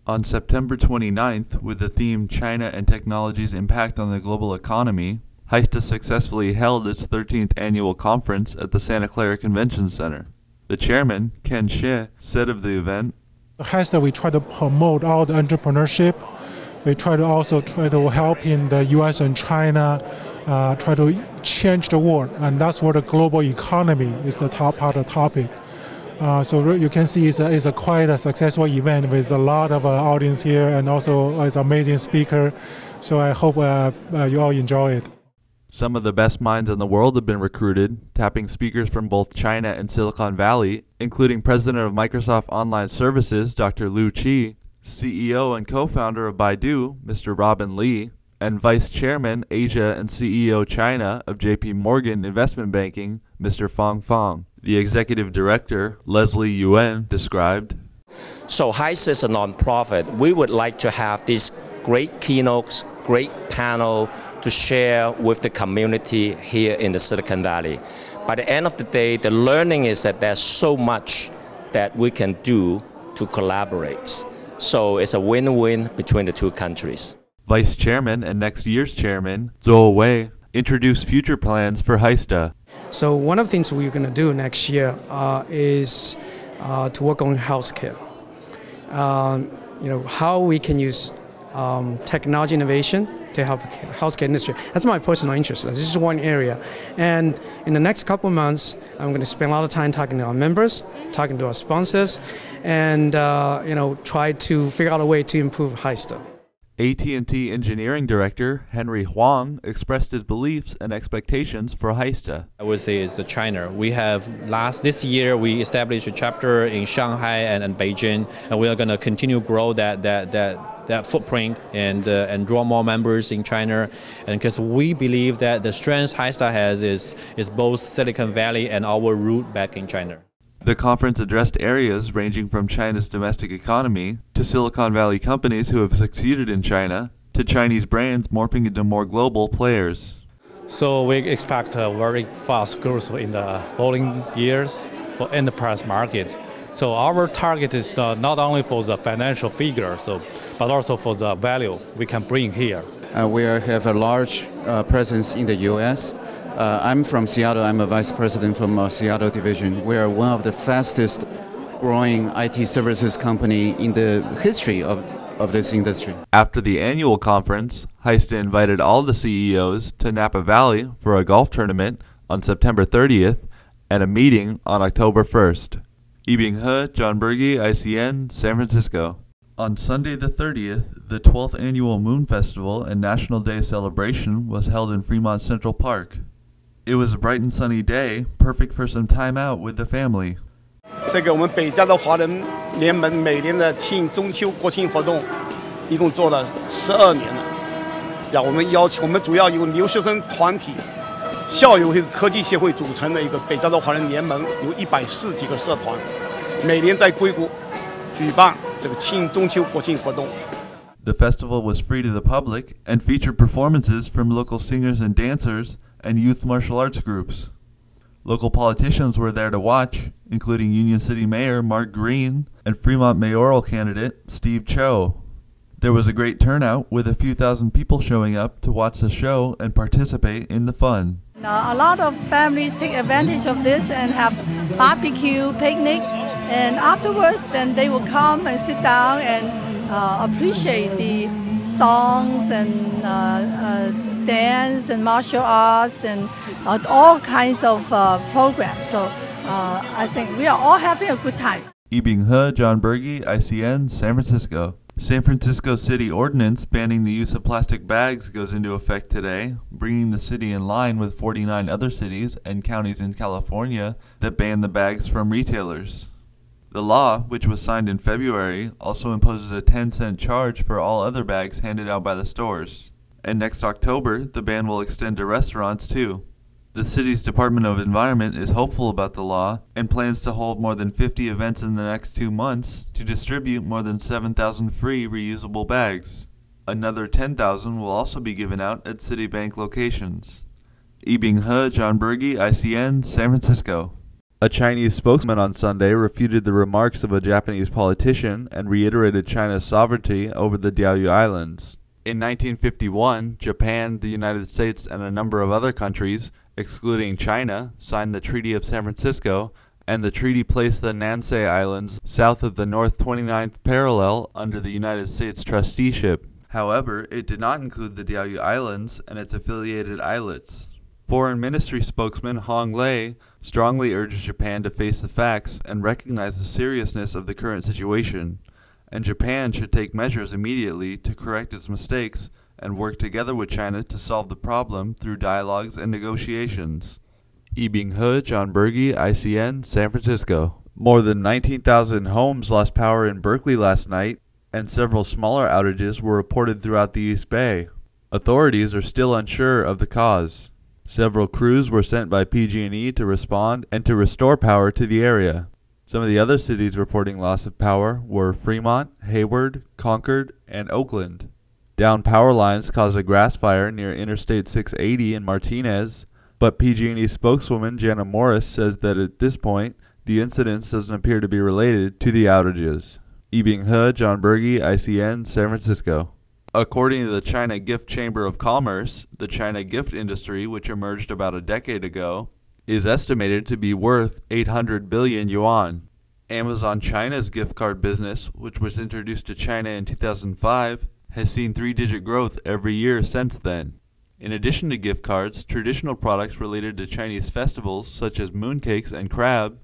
On September 29th, with the theme China and Technology's Impact on the Global Economy, HISTA successfully held its 13th annual conference at the Santa Clara Convention Center. The chairman, Ken Xie, said of the event, HISTA, we try to promote all the entrepreneurship. We try to help in the U.S. and China, try to change the world, and that's where the global economy is the top part of the topic. So you can see it's quite a successful event with a lot of audience here, and also it's an amazing speaker. So I hope you all enjoy it. Some of the best minds in the world have been recruited, tapping speakers from both China and Silicon Valley, including President of Microsoft Online Services, Dr. Liu Qi, CEO and co-founder of Baidu, Mr. Robin Li, and Vice Chairman, Asia and CEO China of JP Morgan Investment Banking, Mr. Fang Fang. The Executive Director, Leslie Yuen, described, So HISTA is a nonprofit. We would like to have these great keynotes, great panel to share with the community here in the Silicon Valley. By the end of the day, the learning is that there's so much that we can do to collaborate. So it's a win-win between the two countries. Vice Chairman and next year's Chairman, Zhou Wei, introduced future plans for HISTA. So one of the things we're going to do next year is to work on healthcare. How we can use technology innovation to help healthcare industry. That's my personal interest. This is one area. And in the next couple of months, I'm going to spend a lot of time talking to our members, talking to our sponsors, and try to figure out a way to improve HISTA. AT&T Engineering Director Henry Huang expressed his beliefs and expectations for HISTA. I would say it's the China. We have this year we established a chapter in Shanghai and Beijing, and we are going to continue to grow that footprint and draw more members in China. And because we believe that the strength HISTA has is both Silicon Valley and our root back in China. The conference addressed areas ranging from China's domestic economy to Silicon Valley companies who have succeeded in China to Chinese brands morphing into more global players. So we expect a very fast growth in the following years for enterprise market. So our target is not only for the financial figure, but also for the value we can bring here. We have a large presence in the U.S. I'm from Seattle. I'm a vice president from our Seattle division. We are one of the fastest growing IT services company in the history of this industry. After the annual conference, HISTA invited all the CEOs to Napa Valley for a golf tournament on September 30th and a meeting on October 1st. Yibing He, John Berge, ICN, San Francisco. On Sunday the 30th, the 12th Annual Moon Festival and National Day celebration was held in Fremont Central Park. It was a bright and sunny day, perfect for some time out with the family. 这个我们北加州华人联盟每年的庆中秋国庆活动，一共做了12年了。我们主要由留学生团体、校友科技协会组成的一个北加州华人联盟，有140几个社团，每年在硅谷举办这个庆中秋国庆活动。 The festival was free to the public and featured performances from local singers and dancers and youth martial arts groups. Local politicians were there to watch, including Union City Mayor Mark Green and Fremont mayoral candidate Steve Cho. There was a great turnout with a few thousand people showing up to watch the show and participate in the fun. Now, a lot of families take advantage of this and have barbecue, picnic, and afterwards then they will come and sit down and appreciate the songs and dance and martial arts and all kinds of programs. So I think we are all having a good time. Yibing He, John Berge, ICN, San Francisco. San Francisco City Ordinance banning the use of plastic bags goes into effect today, bringing the city in line with 49 other cities and counties in California that ban the bags from retailers. The law, which was signed in February, also imposes a 10-cent charge for all other bags handed out by the stores. And next October, the ban will extend to restaurants too. The city's Department of Environment is hopeful about the law and plans to hold more than 50 events in the next 2 months to distribute more than 7,000 free reusable bags. Another 10,000 will also be given out at Citibank locations. Yibing He, John Berge, ICN, San Francisco. A Chinese spokesman on Sunday refuted the remarks of a Japanese politician and reiterated China's sovereignty over the Diaoyu Islands. In 1951, Japan, the United States, and a number of other countries, excluding China, signed the Treaty of San Francisco, and the treaty placed the Nansei Islands south of the North 29th parallel under the United States trusteeship. However, it did not include the Diaoyu Islands and its affiliated islets. Foreign Ministry spokesman Hong Lei strongly urged Japan to face the facts and recognize the seriousness of the current situation, and Japan should take measures immediately to correct its mistakes and work together with China to solve the problem through dialogues and negotiations. Yibing He, John Berge, ICN, San Francisco. More than 19,000 homes lost power in Berkeley last night, and several smaller outages were reported throughout the East Bay. Authorities are still unsure of the cause. Several crews were sent by PG&E to respond and to restore power to the area. Some of the other cities reporting loss of power were Fremont, Hayward, Concord, and Oakland. Downed power lines caused a grass fire near Interstate 680 in Martinez, but PG&E spokeswoman Jana Morris says that at this point, the incident doesn't appear to be related to the outages. Yibing He, John Berge, ICN, San Francisco. According to the China Gift Chamber of Commerce, the China gift industry, which emerged about a decade ago, is estimated to be worth 800 billion yuan. Amazon China's gift card business, which was introduced to China in 2005, has seen three-digit growth every year since then. In addition to gift cards, traditional products related to Chinese festivals such as mooncakes and crab,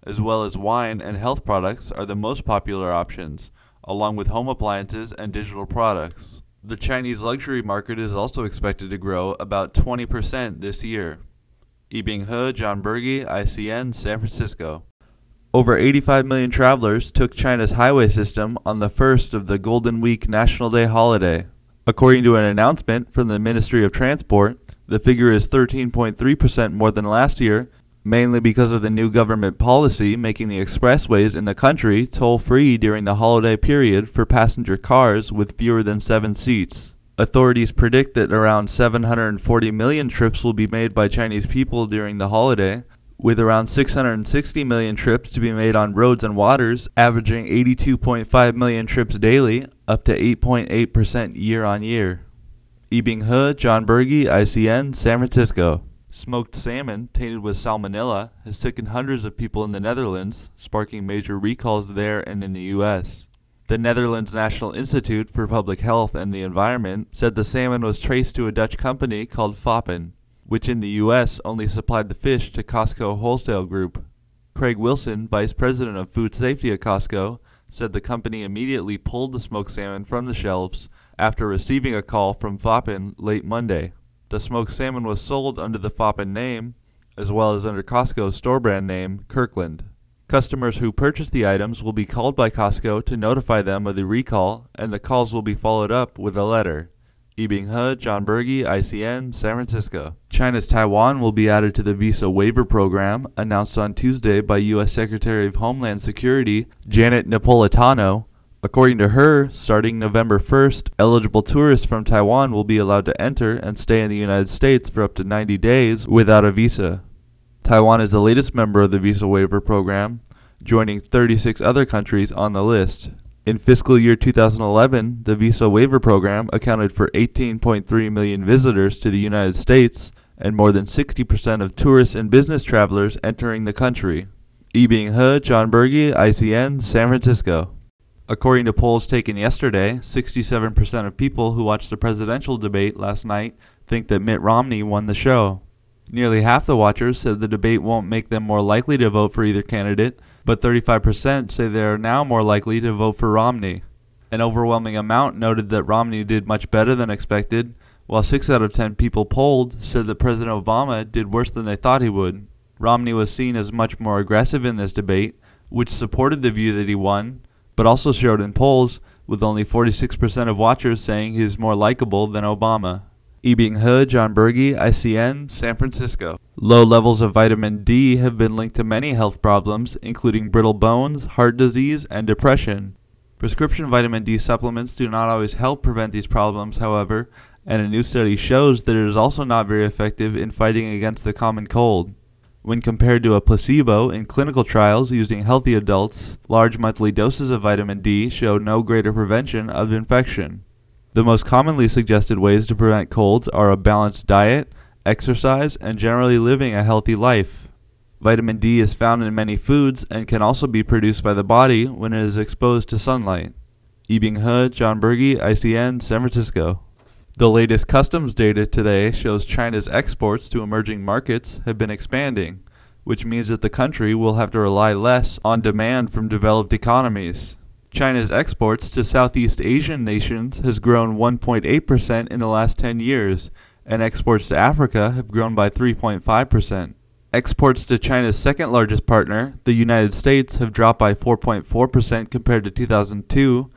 as well as wine and health products, are the most popular options, along with home appliances and digital products. The Chinese luxury market is also expected to grow about 20% this year. Yibing He, John Berge, ICN, San Francisco. Over 85 million travelers took China's highway system on the first of the Golden Week National Day holiday. According to an announcement from the Ministry of Transport, the figure is 13.3% more than last year, mainly because of the new government policy making the expressways in the country toll-free during the holiday period for passenger cars with fewer than 7 seats. Authorities predict that around 740 million trips will be made by Chinese people during the holiday, with around 660 million trips to be made on roads and waters, averaging 82.5 million trips daily, up to 8.8% year-on-year. Yibing He, John Berge, ICN, San Francisco. Smoked salmon tainted with salmonella has sickened hundreds of people in the Netherlands, sparking major recalls there and in the U.S. The Netherlands National Institute for Public Health and the Environment said the salmon was traced to a Dutch company called Foppen, which in the U.S. only supplied the fish to Costco Wholesale Group. Craig Wilson, Vice President of Food Safety at Costco, said the company immediately pulled the smoked salmon from the shelves after receiving a call from Foppen late Monday. The smoked salmon was sold under the Foppen name, as well as under Costco's store brand name, Kirkland. Customers who purchase the items will be called by Costco to notify them of the recall, and the calls will be followed up with a letter. Yibing He, John Berge, ICN, San Francisco. China's Taiwan will be added to the visa waiver program, announced on Tuesday by U.S. Secretary of Homeland Security Janet Napolitano. According to her, starting November 1st, eligible tourists from Taiwan will be allowed to enter and stay in the United States for up to 90 days without a visa. Taiwan is the latest member of the visa waiver program, joining 36 other countries on the list. In fiscal year 2011, the visa waiver program accounted for 18.3 million visitors to the United States and more than 60% of tourists and business travelers entering the country. Yibing He, John Berge, ICN, San Francisco. According to polls taken yesterday, 67% of people who watched the presidential debate last night think that Mitt Romney won the show. Nearly half the watchers said the debate won't make them more likely to vote for either candidate, but 35% say they are now more likely to vote for Romney. An overwhelming amount noted that Romney did much better than expected, while 6 out of 10 people polled said that President Obama did worse than they thought he would. Romney was seen as much more aggressive in this debate, which supported the view that he won, but also showed in polls, with only 46% of watchers saying he is more likable than Obama. Yibing He, John Berge, ICN, San Francisco. Low levels of vitamin D have been linked to many health problems, including brittle bones, heart disease, and depression. Prescription vitamin D supplements do not always help prevent these problems, however, and a new study shows that it is also not very effective in fighting against the common cold. When compared to a placebo in clinical trials using healthy adults, large monthly doses of vitamin D show no greater prevention of infection. The most commonly suggested ways to prevent colds are a balanced diet, exercise, and generally living a healthy life. Vitamin D is found in many foods and can also be produced by the body when it is exposed to sunlight. Yibing He, John Berge, ICN, San Francisco. The latest customs data today shows China's exports to emerging markets have been expanding, which means that the country will have to rely less on demand from developed economies. China's exports to Southeast Asian nations has grown 1.8% in the last 10 years, and exports to Africa have grown by 3.5%. Exports to China's second largest partner, the United States, have dropped by 4.4% compared to 2002,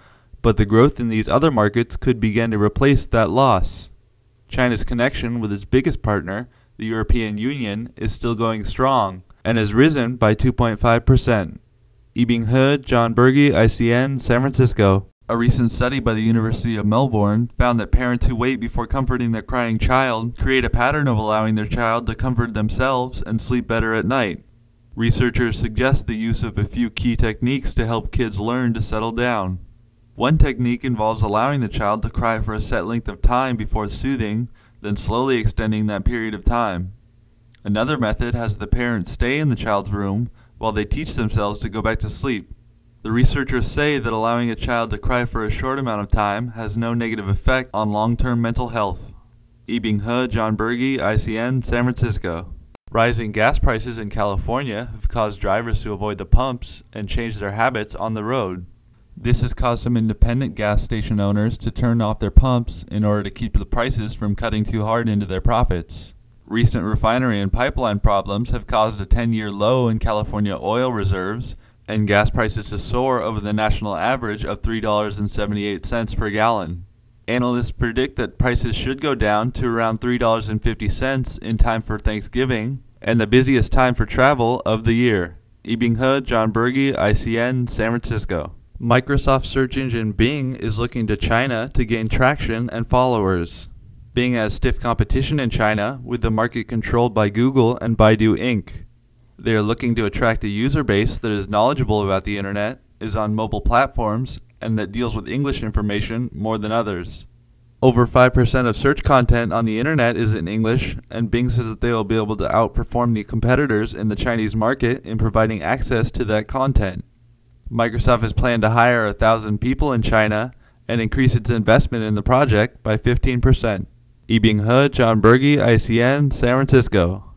but the growth in these other markets could begin to replace that loss. China's connection with its biggest partner, the European Union, is still going strong and has risen by 2.5%. Yibing He, John Berge, ICN, San Francisco. A recent study by the University of Melbourne found that parents who wait before comforting their crying child create a pattern of allowing their child to comfort themselves and sleep better at night. Researchers suggest the use of a few key techniques to help kids learn to settle down. One technique involves allowing the child to cry for a set length of time before soothing, then slowly extending that period of time. Another method has the parent stay in the child's room while they teach themselves to go back to sleep. The researchers say that allowing a child to cry for a short amount of time has no negative effect on long-term mental health. Yibing He, John Berge, ICN, San Francisco. Rising gas prices in California have caused drivers to avoid the pumps and change their habits on the road. This has caused some independent gas station owners to turn off their pumps in order to keep the prices from cutting too hard into their profits. Recent refinery and pipeline problems have caused a 10-year low in California oil reserves and gas prices to soar over the national average of $3.78 per gallon. Analysts predict that prices should go down to around $3.50 in time for Thanksgiving and the busiest time for travel of the year. Yibing He, John Berge, ICN, San Francisco. Microsoft search engine Bing is looking to China to gain traction and followers. Bing has stiff competition in China, with the market controlled by Google and Baidu Inc. They are looking to attract a user base that is knowledgeable about the internet, is on mobile platforms, and that deals with English information more than others. Over 5% of search content on the internet is in English, and Bing says that they will be able to outperform the competitors in the Chinese market in providing access to that content. Microsoft has planned to hire 1,000 people in China and increase its investment in the project by 15%. Yibing He, John Berge, ICN, San Francisco.